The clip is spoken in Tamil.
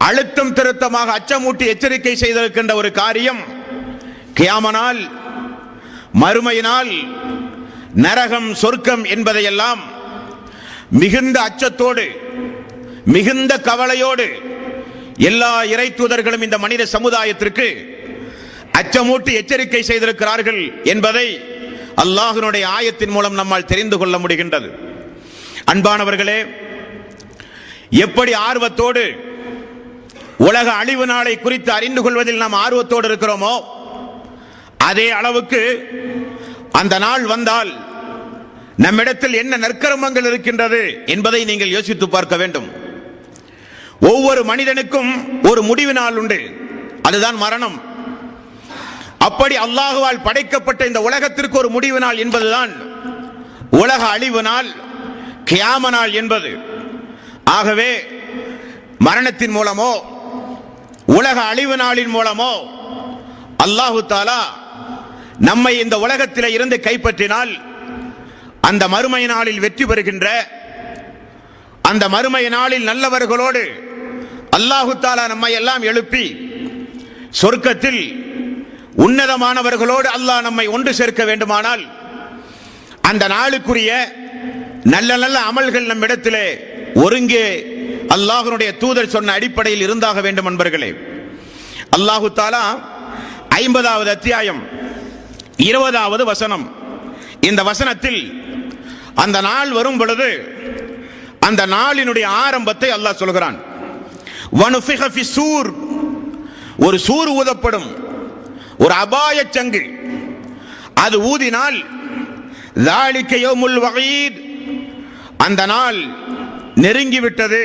அழுத்தம் திருத்தமாக அச்சமூட்டி எச்சரிக்கை செய்திருக்கின்ற ஒரு காரியம் கியாமனால், மறுமையினால், நரகம் சொர்க்கம் என்பதையெல்லாம் மிகுந்த அச்சத்தோடு மிகுந்த கவலையோடு எல்லா இறை தூதர்களும் இந்த மனித சமுதாயத்திற்கு அச்சமூட்டி எச்சரிக்கை செய்திருக்கிறார்கள் என்பதை அல்லாஹ்வினுடைய ஆயத்தின் மூலம் நம்மால் தெரிந்து கொள்ள முடிகின்றது. அன்பானவர்களே, எப்படி ஆர்வத்தோடு உலக அழிவு நாளை குறித்து அறிந்து கொள்வதில் நாம் ஆர்வத்தோடு இருக்கிறோமோ, அதே அளவுக்கு அந்த நாள் வந்தால் நம்மிடத்தில் என்ன நற்கர்மங்கள் இருக்கின்றது என்பதை நீங்கள் யோசித்து பார்க்க வேண்டும். ஒவ்வொரு மனிதனுக்கும் ஒரு முடிவு நாள் உண்டு, அதுதான் மரணம். அப்படி அல்லாஹுவால் படைக்கப்பட்ட இந்த உலகத்திற்கு ஒரு முடிவு நாள் என்பதுதான் உலக அழிவு நாள், கியாம நாள் என்பது. ஆகவே மரணத்தின் மூலமோ உலக அழிவு நாளின் மூலமோ அல்லாஹு தஆலா நம்மை இந்த உலகத்தில் இருந்து கைப்பற்றினால், அந்த மறுமை நாளில் வெற்றி பெறுகின்ற, அந்த மறுமை நாளில் நல்லவர்களோடு அல்லாஹு தஆலா நம்மை எல்லாம் எழுப்பி சொர்க்கத்தில் உன்னதமானவர்களோடு அல்லாஹ் நம்மை ஒன்று சேர்க்க வேண்டுமானால், அந்த நாளுக்குரிய நல்ல நல்ல அமல்கள் நம்மிடத்திலே ஒருங்கே அல்லாஹ்வுடைய தூதர் சொன்ன அடிப்படையில் இருந்தாக வேண்டும். அன்பர்களே, அல்லாஹு தஆலா 50வது அத்தியாயம் 20வது வசனம், இந்த வசனத்தில் அந்த நாள் வரும் பொழுது அந்த நாளினுடைய ஆரம்பத்தை அல்லாஹ் சொல்கிறான். வனுஃபிக ஃபிஸ்ஸூர், ஒரு சூர் ஊதப்படும், ஒரு அபாய சங்கு, அது ஊதினால் ذَلِكَ يَوْمُ الْوَعِيدِ, அந்த நாள் நெருங்கிவிட்டது,